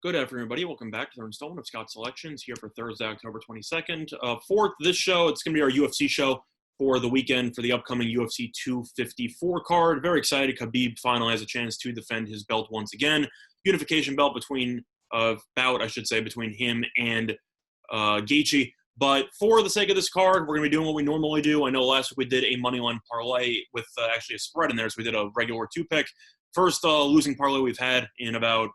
Good afternoon, everybody. Welcome back to the installment of Scott Selections here for Thursday, October 22nd. For this show, it's going to be our UFC show for the weekend for the upcoming UFC 254 card. Very excited. Khabib finally has a chance to defend his belt once again. Unification belt between him and Gaethje. But for the sake of this card, we're going to be doing what we normally do. I know last week we did a moneyline parlay with actually a spread in there, so we did a regular two-pick. First losing parlay we've had in about,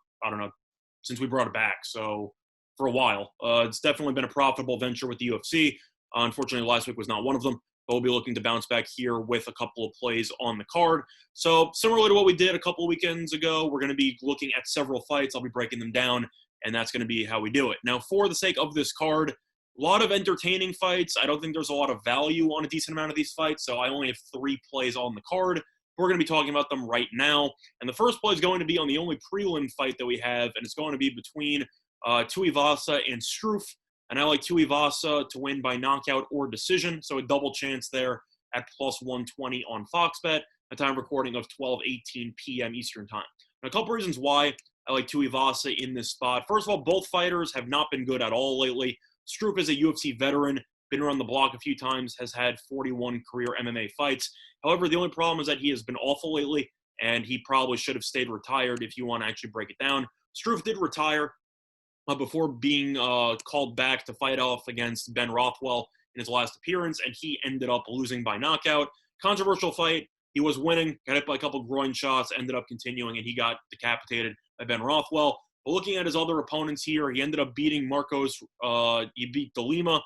since we brought it back. So for a while, it's definitely been a profitable venture with the UFC. Unfortunately, last week was not one of them, but we'll be looking to bounce back here with a couple of plays on the card. So similarly to what we did a couple of weekends ago, we're going to be looking at several fights. I'll be breaking them down, and that's going to be how we do it. Now, for the sake of this card, a lot of entertaining fights. I don't think there's a lot of value on a decent amount of these fights, so I only have 3 plays on the card. We're going to be talking about them right now. And the first play is going to be on the only prelim fight that we have, and it's going to be between Tuivasa and Struff. And I like Tuivasa to win by knockout or decision, so a double chance there at plus 120 on Fox Bet, a time recording of 12:18 p.m. Eastern Time. Now, a couple reasons why I like Tuivasa in this spot. First of all, both fighters have not been good at all lately. Struff is a UFC veteran, been around the block a few times, has had 41 career MMA fights. However, the only problem is that he has been awful lately, and he probably should have stayed retired if you want to actually break it down. Struff did retire before being called back to fight off against Ben Rothwell in his last appearance, and he ended up losing by knockout. Controversial fight. He was winning, got hit by a couple groin shots, ended up continuing, and he got decapitated by Ben Rothwell. But looking at his other opponents here, he ended up beating he beat De Lima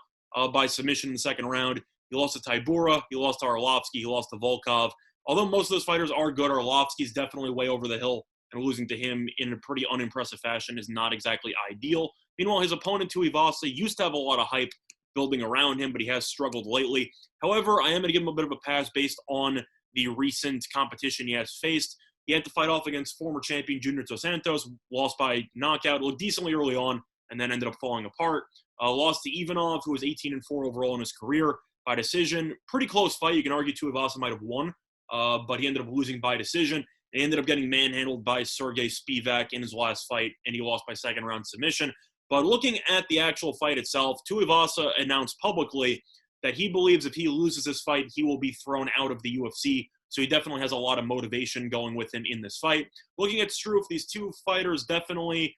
by submission in the second round. He lost to Tybura. He lost to Arlovsky. He lost to Volkov. Although most of those fighters are good, Arlovsky's definitely way over the hill, and losing to him in a pretty unimpressive fashion is not exactly ideal. Meanwhile, his opponent, Tuivasa, used to have a lot of hype building around him, but he has struggled lately. However, I am going to give him a bit of a pass based on the recent competition he has faced. He had to fight off against former champion Junior Dos Santos, lost by knockout, looked decently early on, and then ended up falling apart. Lost to Ivanov, who was 18-4 overall in his career, by decision. Pretty close fight. You can argue Tuivasa might have won, but he ended up losing by decision. He ended up getting manhandled by Sergey Spivak in his last fight, and he lost by second-round submission. But looking at the actual fight itself, Tuivasa announced publicly that he believes if he loses this fight, he will be thrown out of the UFC. So he definitely has a lot of motivation going with him in this fight. Looking at Struff, these two fighters definitely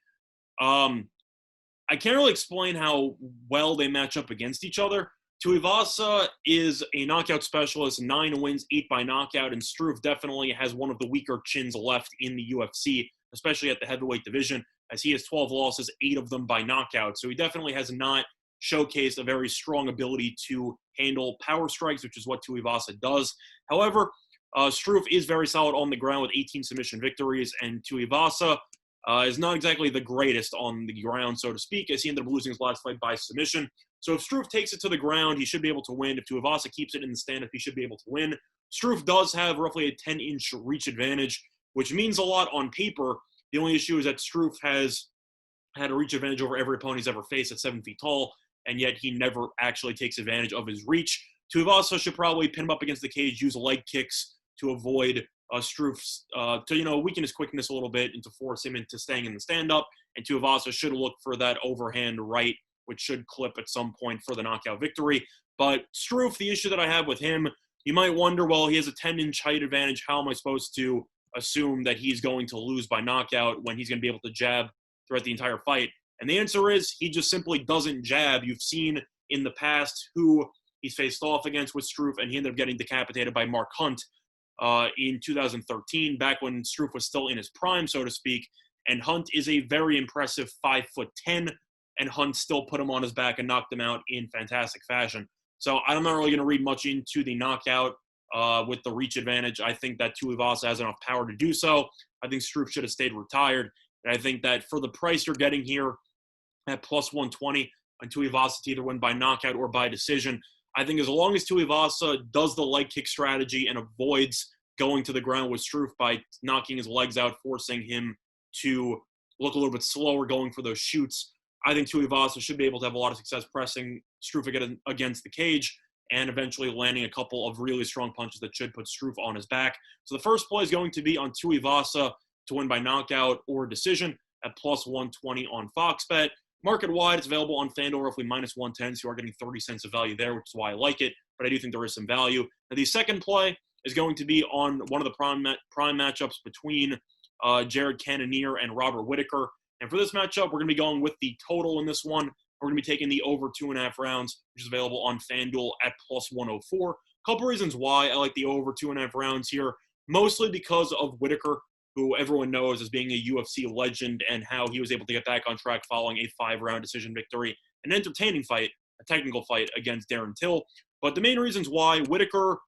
I can't really explain how well they match up against each other. Tuivasa is a knockout specialist, 9 wins, 8 by knockout, and Struff definitely has one of the weaker chins left in the UFC, especially at the heavyweight division, as he has 12 losses, 8 of them by knockout. So he definitely has not showcased a very strong ability to handle power strikes, which is what Tuivasa does. However, Struff is very solid on the ground with 18 submission victories, and Tuivasa is not exactly the greatest on the ground, so to speak, as he ended up losing his last fight by submission. So if Struff takes it to the ground, he should be able to win. If Tuivasa keeps it in the stand-up, he should be able to win. Struff does have roughly a 10-inch reach advantage, which means a lot on paper. The only issue is that Struff has had a reach advantage over every opponent he's ever faced at 7 feet tall, and yet he never actually takes advantage of his reach. Tuivasa should probably pin him up against the cage, use leg kicks to avoid Struff's, to weaken his quickness a little bit and to force him into staying in the stand-up. And Tuivasa should look for that overhand right, which should clip at some point for the knockout victory. But Struff, the issue that I have with him, you might wonder, well, he has a 10-inch height advantage. How am I supposed to assume that he's going to lose by knockout when he's going to be able to jab throughout the entire fight? And the answer is he just simply doesn't jab. You've seen in the past who he's faced off against with Struff, and he ended up getting decapitated by Mark Hunt in 2013, back when Struff was still in his prime, so to speak. And Hunt is a very impressive 5'10", and Hunt still put him on his back and knocked him out in fantastic fashion. So I'm not really going to read much into the knockout with the reach advantage. I think that Tuivasa has enough power to do so. I think Struff should have stayed retired. And I think that for the price you're getting here at plus 120 on Tuivasa to either win by knockout or by decision, I think as long as Tuivasa does the leg kick strategy and avoids going to the ground with Struff by knocking his legs out, forcing him to look a little bit slower going for those shoots, I think Tuivasa should be able to have a lot of success pressing Struff against the cage and eventually landing a couple of really strong punches that should put Struff on his back. So the first play is going to be on Tuivasa to win by knockout or decision. at plus 120 on Fox Bet. Market-wide, it's available on FanDuel roughly minus 110, so you are getting 30 cents of value there, which is why I like it, but I do think there is some value. Now, the second play is going to be on one of the prime matchups between Jared Cannonier and Robert Whittaker. And for this matchup, we're going to be going with the total in this one. We're going to be taking the over 2.5 rounds, which is available on FanDuel at plus 104. A couple reasons why I like the over 2.5 rounds here, mostly because of Whittaker, who everyone knows as being a UFC legend and how he was able to get back on track following a 5-round decision victory. An entertaining fight, a technical fight against Darren Till. But the main reasons why Whittaker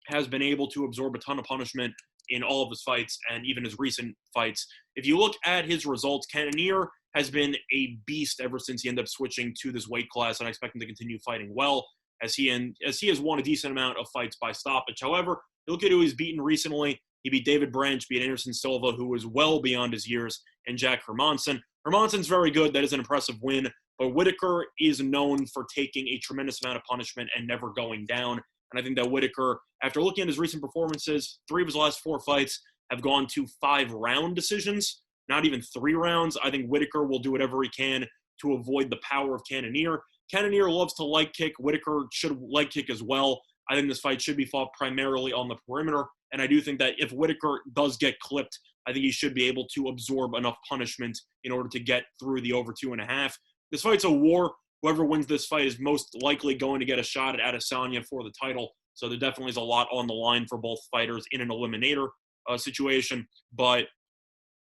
has been able to absorb a ton of punishment in all of his fights and even his recent fights. If you look at his results, Cannonier has been a beast ever since he ended up switching to this weight class, and I expect him to continue fighting well as he has won a decent amount of fights by stoppage. However, you look at who he's beaten recently. He beat David Branch, beat Anderson Silva, who was well beyond his years, and Jack Hermanson. Hermanson's very good. That is an impressive win. But Whittaker is known for taking a tremendous amount of punishment and never going down. And I think that Whittaker, after looking at his recent performances, 3 of his last 4 fights have gone to 5-round decisions, not even 3 rounds. I think Whittaker will do whatever he can to avoid the power of Cannonier. Cannonier loves to leg kick. Whittaker should leg kick as well. I think this fight should be fought primarily on the perimeter. And I do think that if Whittaker does get clipped, I think he should be able to absorb enough punishment in order to get through the over 2.5. This fight's a war. Whoever wins this fight is most likely going to get a shot at Adesanya for the title. So there definitely is a lot on the line for both fighters in an eliminator situation. But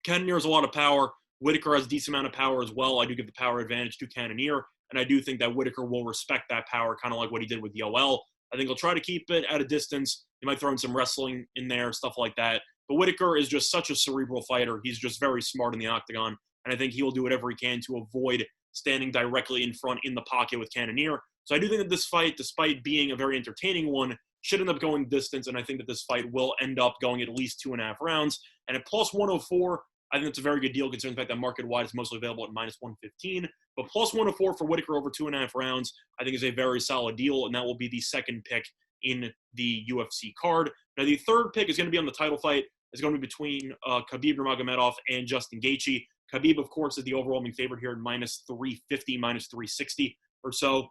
Cannonier has a lot of power. Whittaker has a decent amount of power as well. I do give the power advantage to Cannonier. And I do think that Whittaker will respect that power, kind of like what he did with Yoel. I think he'll try to keep it at a distance. He might throw in some wrestling in there, stuff like that. But Whittaker is just such a cerebral fighter. He's just very smart in the octagon. And I think he will do whatever he can to avoid standing directly in front in the pocket with Cannonier. So I do think that this fight, despite being a very entertaining one, should end up going distance. And I think that this fight will end up going at least 2.5 rounds. And at plus 104, I think it's a very good deal considering the fact that market-wide is mostly available at minus 115. But plus 104 for Whittaker over 2.5 rounds, I think is a very solid deal, and that will be the second pick in the UFC card. Now, the third pick is going to be on the title fight. It's going to be between Khabib Nurmagomedov and Justin Gaethje. Khabib, of course, is the overwhelming favorite here at minus 350, minus 360 or so,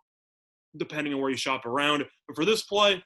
depending on where you shop around. But for this play,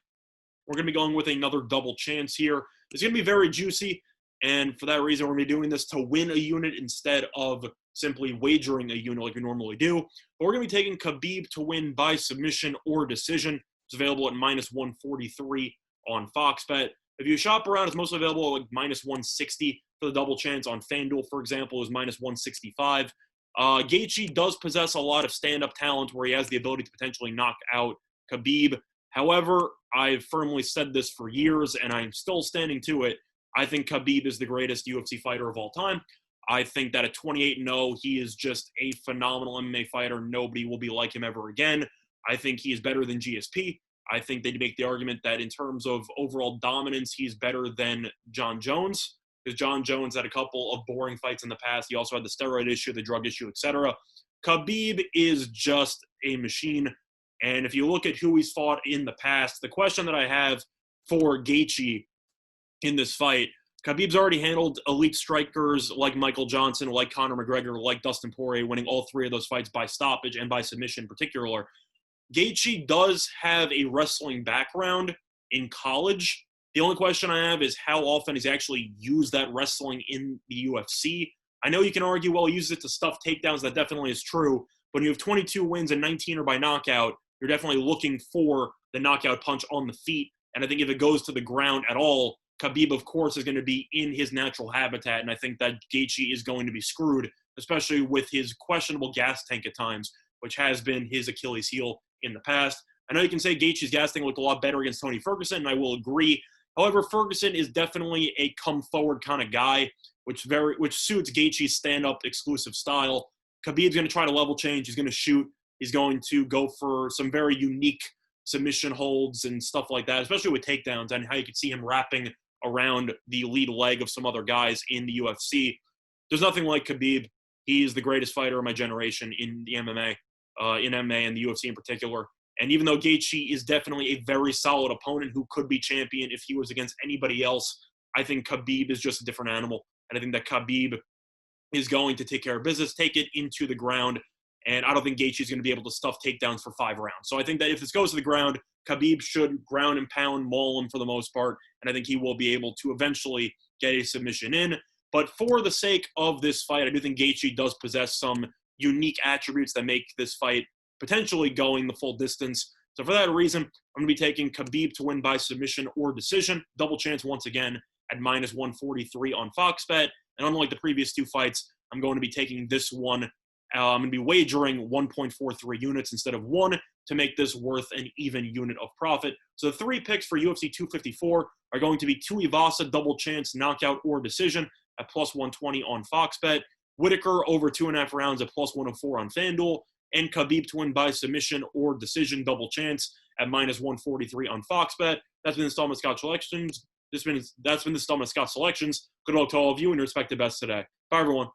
we're going to be going with another double chance here. It's going to be very juicy. And for that reason, we're going to be doing this to win a unit instead of simply wagering a unit like we normally do. But we're going to be taking Khabib to win by submission or decision. It's available at minus 143 on Fox Bet. If you shop around, it's mostly available at like minus 160 for the double chance. On FanDuel, for example, is minus 165. Gaethje does possess a lot of stand-up talent where he has the ability to potentially knock out Khabib. However, I've firmly said this for years, and I'm still standing to it. I think Khabib is the greatest UFC fighter of all time. I think that at 28-0, he is just a phenomenal MMA fighter. Nobody will be like him ever again. I think he is better than GSP. I think they make the argument that in terms of overall dominance, he's better than John Jones, because John Jones had a couple of boring fights in the past. He also had the steroid issue, the drug issue, etc. Khabib is just a machine. And if you look at who he's fought in the past, the question that I have for Gaethje in this fight, Khabib's already handled elite strikers like Michael Johnson, like Conor McGregor, like Dustin Poirier, winning all 3 of those fights by stoppage and by submission in particular. Gaethje does have a wrestling background in college. The only question I have is how often he's actually used that wrestling in the UFC. I know you can argue, well, he uses it to stuff takedowns. That definitely is true. But when you have 22 wins and 19 are by knockout, you're definitely looking for the knockout punch on the feet. And I think if it goes to the ground at all, Khabib, of course, is going to be in his natural habitat. And I think that Gaethje is going to be screwed, especially with his questionable gas tank at times, which has been his Achilles heel in the past. I know you can say Gaethje's gas tank looked a lot better against Tony Ferguson, and I will agree. However, Ferguson is definitely a come-forward kind of guy, which suits Gaethje's stand-up exclusive style. Khabib's going to try to level change. He's going to shoot. He's going to go for some very unique submission holds and stuff like that, especially with takedowns, and how you could see him wrapping around the lead leg of some other guys in the UFC. There's nothing like Khabib. He is the greatest fighter of my generation in the MMA, and the UFC in particular. And even though Gaethje is definitely a very solid opponent who could be champion if he was against anybody else, I think Khabib is just a different animal. And I think that Khabib is going to take care of business, take it into the ground. And I don't think Gaethje is going to be able to stuff takedowns for 5 rounds. So I think that if this goes to the ground, Khabib should ground and pound, maul him for the most part. And I think he will be able to eventually get a submission in. But for the sake of this fight, I do think Gaethje does possess some unique attributes that make this fight potentially going the full distance. So for that reason, I'm going to be taking Khabib to win by submission or decision. Double chance once again at minus 143 on Fox Bet. And unlike the previous 2 fights, I'm going to be taking this one. I'm going to be wagering 1.43 units instead of 1 to make this worth an even unit of profit. So the 3 picks for UFC 254 are going to be Tuivasa, double chance, knockout, or decision at plus 120 on Fox Bet. Whitaker over 2.5 rounds at plus 104 on FanDuel. And Khabib to win by submission or decision, double chance at minus 143 on Fox Bet. That's been the installment Scott Selections. That's been the installment Scott Selections. Good luck to all of you and your respective bets today. Bye, everyone.